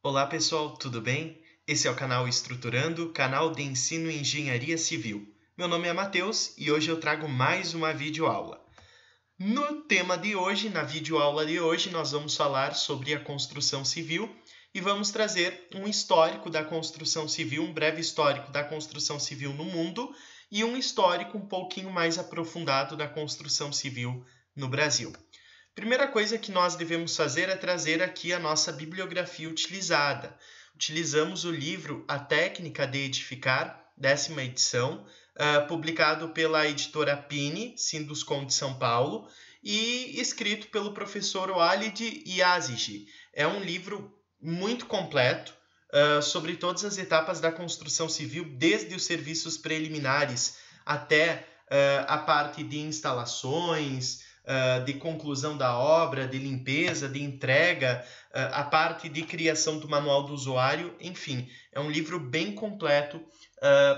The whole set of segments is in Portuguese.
Olá pessoal, tudo bem? Esse é o canal Estruturando, canal de ensino em engenharia civil. Meu nome é Matheus e hoje eu trago mais uma videoaula. No tema de hoje, na videoaula de hoje, nós vamos falar sobre a construção civil e vamos trazer um histórico da construção civil, um breve histórico da construção civil no mundo e um histórico um pouquinho mais aprofundado da construção civil no Brasil. Primeira coisa que nós devemos fazer é trazer aqui a nossa bibliografia utilizada. Utilizamos o livro A Técnica de Edificar, 10ª edição, publicado pela editora Pini, Sinduscon de São Paulo, e escrito pelo professor Walid Yazigi. É um livro muito completo sobre todas as etapas da construção civil, desde os serviços preliminares até a parte de instalações, de conclusão da obra, de limpeza, de entrega, a parte de criação do manual do usuário, enfim, é um livro bem completo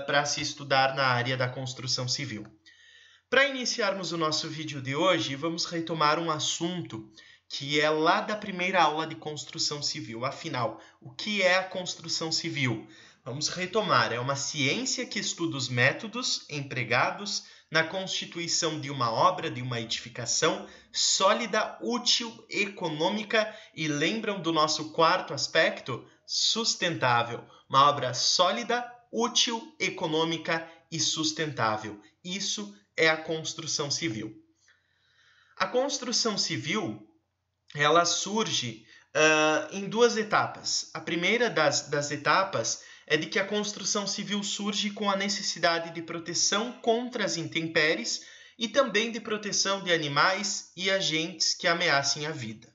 para se estudar na área da construção civil. Para iniciarmos o nosso vídeo de hoje, vamos retomar um assunto que é lá da primeira aula de construção civil. Afinal, o que é a construção civil? Vamos retomar. É uma ciência que estuda os métodos empregados na constituição de uma obra, de uma edificação sólida, útil, econômica e lembram do nosso quarto aspecto? Sustentável. Uma obra sólida, útil, econômica e sustentável. Isso é a construção civil. A construção civil ela surge em duas etapas. A primeira das etapas é de que a construção civil surge com a necessidade de proteção contra as intempéries e também de proteção de animais e agentes que ameacem a vida.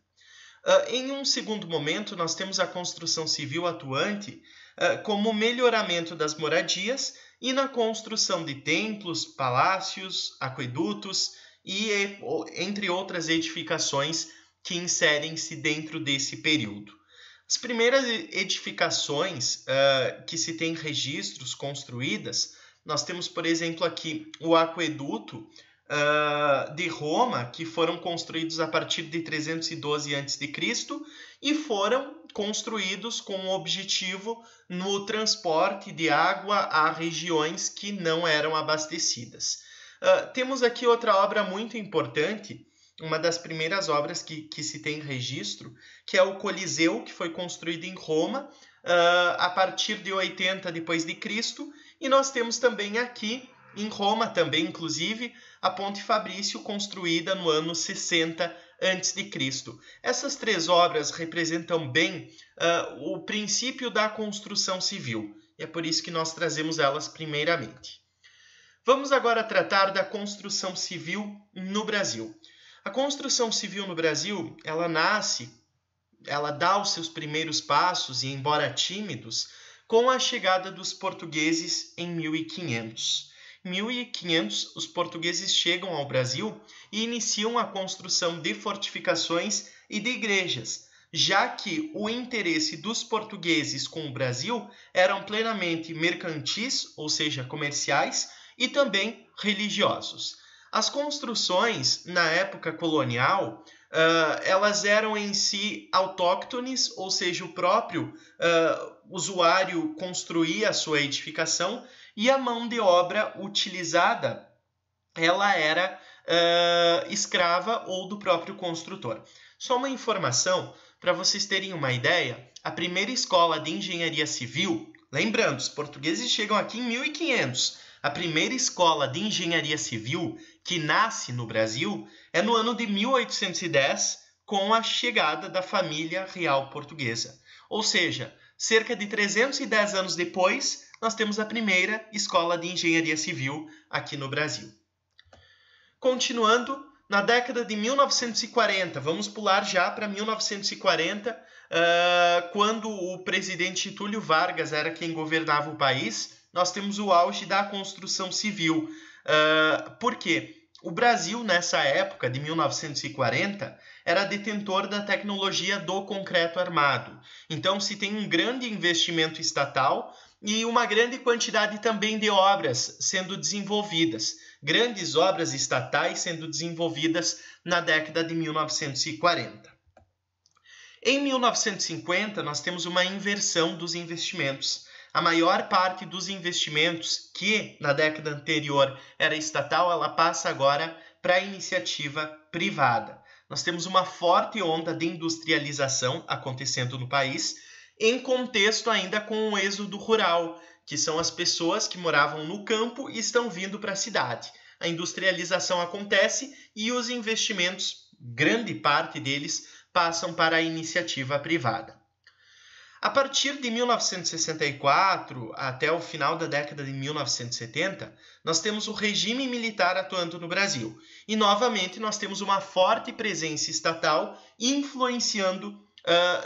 Em um segundo momento, nós temos a construção civil atuante como melhoramento das moradias e na construção de templos, palácios, aquedutos e entre outras edificações que inserem-se dentro desse período. As primeiras edificações que se tem registros construídas, nós temos, por exemplo, aqui o aqueduto de Roma, que foram construídos a partir de 312 a.C. e foram construídos com o objetivo no transporte de água a regiões que não eram abastecidas. Temos aqui outra obra muito importante, uma das primeiras obras que se tem registro, que é o Coliseu, que foi construído em Roma a partir de 80 depois de Cristo, e nós temos também aqui em Roma também, inclusive, a Ponte Fabrício, construída no ano 60 a.C. Essas três obras representam bem o princípio da construção civil, e é por isso que nós trazemos elas primeiramente. Vamos agora tratar da construção civil no Brasil. A construção civil no Brasil, ela dá os seus primeiros passos, e embora tímidos, com a chegada dos portugueses em 1500. Em 1500, os portugueses chegam ao Brasil e iniciam a construção de fortificações e de igrejas, já que o interesse dos portugueses com o Brasil eram plenamente mercantis, ou seja, comerciais, e também religiosos. As construções, na época colonial, elas eram em si autóctones, ou seja, o próprio usuário construía a sua edificação e a mão de obra utilizada ela era escrava ou do próprio construtor. Só uma informação, para vocês terem uma ideia, a primeira escola de engenharia civil, lembrando, os portugueses chegam aqui em 1500, a primeira escola de engenharia civil que nasce no Brasil é no ano de 1810, com a chegada da família real portuguesa. Ou seja, cerca de 310 anos depois, nós temos a primeira escola de engenharia civil aqui no Brasil. Continuando, na década de 1940, vamos pular já para 1940, quando o presidente Getúlio Vargas era quem governava o país, nós temos o auge da construção civil. Por quê? O Brasil, nessa época de 1940, era detentor da tecnologia do concreto armado. Então, se tem um grande investimento estatal e uma grande quantidade também de obras sendo desenvolvidas. Grandes obras estatais sendo desenvolvidas na década de 1940. Em 1950, nós temos uma inversão dos investimentos. A maior parte dos investimentos, que na década anterior era estatal, ela passa agora para a iniciativa privada. Nós temos uma forte onda de industrialização acontecendo no país, em contexto ainda com o êxodo rural, que são as pessoas que moravam no campo e estão vindo para a cidade. A industrialização acontece e os investimentos, grande parte deles, passam para a iniciativa privada. A partir de 1964 até o final da década de 1970, nós temos o regime militar atuando no Brasil. E, novamente, nós temos uma forte presença estatal influenciando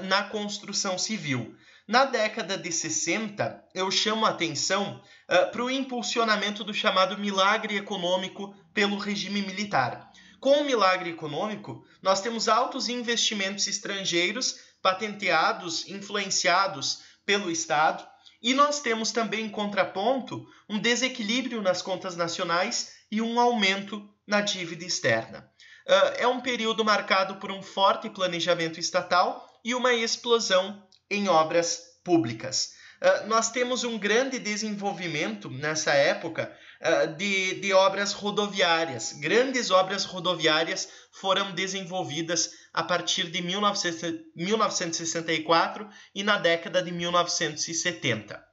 na construção civil. Na década de 60, eu chamo a atenção para o impulsionamento do chamado milagre econômico pelo regime militar. Com o milagre econômico, nós temos altos investimentos estrangeiros patenteados, influenciados pelo Estado, e nós temos também, em contraponto, um desequilíbrio nas contas nacionais e um aumento na dívida externa. É um período marcado por um forte planejamento estatal e uma explosão em obras públicas. Nós temos um grande desenvolvimento nessa época de obras rodoviárias. Grandes obras rodoviárias foram desenvolvidas a partir de 1964 e na década de 1970.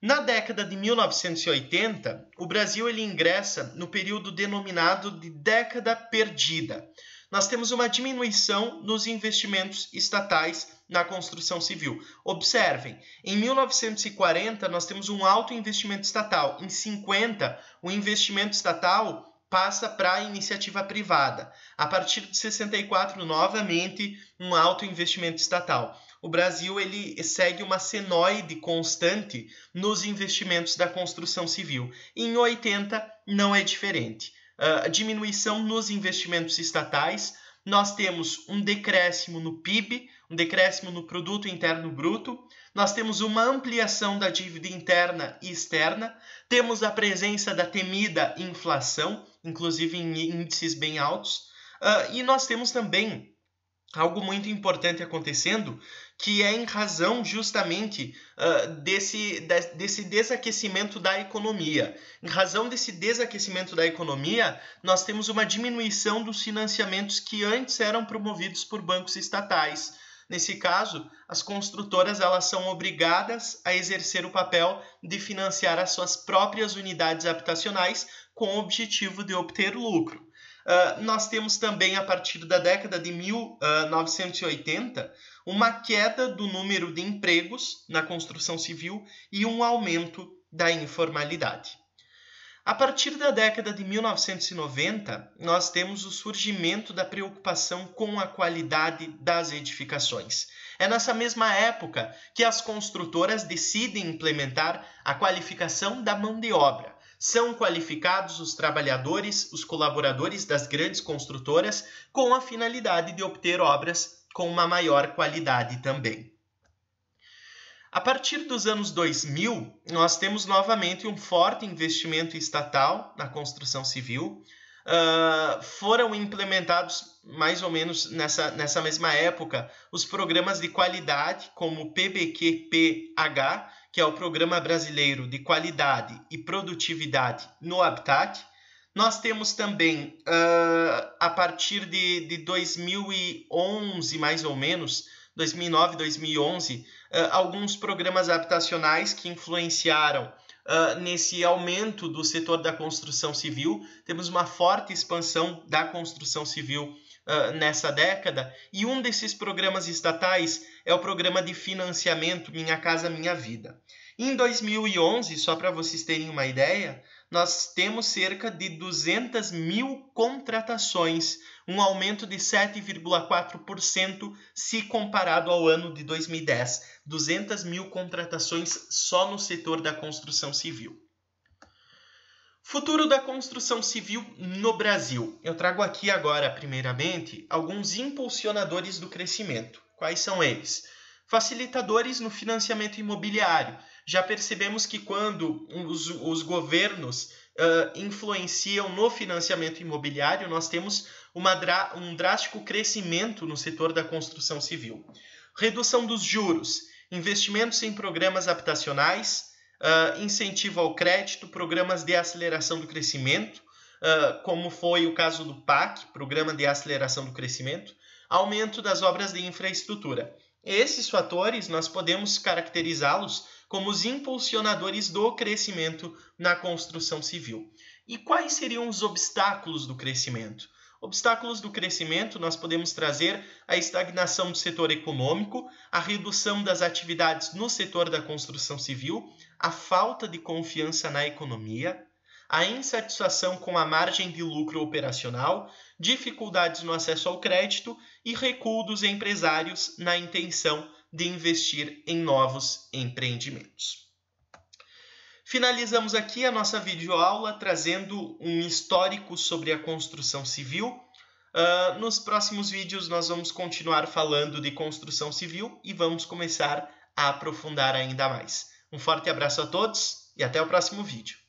Na década de 1980, o Brasil ingressa no período denominado de década perdida. Nós temos uma diminuição nos investimentos estatais na construção civil. Observem, em 1940 nós temos um alto investimento estatal. Em 50, o investimento estatal passa para a iniciativa privada. A partir de 64, novamente, um alto investimento estatal. O Brasil segue uma senoide constante nos investimentos da construção civil. Em 80, não é diferente. A diminuição nos investimentos estatais, nós temos um decréscimo no PIB, um decréscimo no Produto Interno Bruto, nós temos uma ampliação da dívida interna e externa, temos a presença da temida inflação, inclusive em índices bem altos, e nós temos também algo muito importante acontecendo, que é em razão justamente desse desaquecimento da economia. Em razão desse desaquecimento da economia, nós temos uma diminuição dos financiamentos que antes eram promovidos por bancos estatais. Nesse caso, as construtoras elas são obrigadas a exercer o papel de financiar as suas próprias unidades habitacionais com o objetivo de obter lucro. Nós temos também, a partir da década de 1980, uma queda do número de empregos na construção civil e um aumento da informalidade. A partir da década de 1990, nós temos o surgimento da preocupação com a qualidade das edificações. É nessa mesma época que as construtoras decidem implementar a qualificação da mão de obra. São qualificados os trabalhadores, os colaboradores das grandes construtoras, com a finalidade de obter obras com uma maior qualidade também. A partir dos anos 2000, nós temos novamente um forte investimento estatal na construção civil. Foram implementados, mais ou menos nessa mesma época, os programas de qualidade, como o PBQ-PH, que é o Programa Brasileiro de Qualidade e Produtividade no Habitat. Nós temos também, a partir de 2011, mais ou menos, 2009, 2011, alguns programas habitacionais que influenciaram nesse aumento do setor da construção civil. Temos uma forte expansão da construção civil nessa década, e um desses programas estatais é o programa de financiamento Minha Casa Minha Vida. Em 2011, só para vocês terem uma ideia, nós temos cerca de 200 mil contratações, um aumento de 7,4% se comparado ao ano de 2010. 200 mil contratações só no setor da construção civil. Futuro da construção civil no Brasil. Eu trago aqui agora, primeiramente, alguns impulsionadores do crescimento. Quais são eles? Facilitadores no financiamento imobiliário. Já percebemos que quando os governos influenciam no financiamento imobiliário, nós temos um drástico crescimento no setor da construção civil. Redução dos juros, investimentos em programas habitacionais, incentivo ao crédito, programas de aceleração do crescimento, como foi o caso do PAC, Programa de Aceleração do Crescimento, aumento das obras de infraestrutura. Esses fatores nós podemos caracterizá-los como os impulsionadores do crescimento na construção civil. E quais seriam os obstáculos do crescimento? Obstáculos do crescimento nós podemos trazer a estagnação do setor econômico, a redução das atividades no setor da construção civil, a falta de confiança na economia, a insatisfação com a margem de lucro operacional, dificuldades no acesso ao crédito e recuo dos empresários na intenção de investir em novos empreendimentos. Finalizamos aqui a nossa videoaula trazendo um histórico sobre a construção civil. Nos próximos vídeos nós vamos continuar falando de construção civil e vamos começar a aprofundar ainda mais. Um forte abraço a todos e até o próximo vídeo.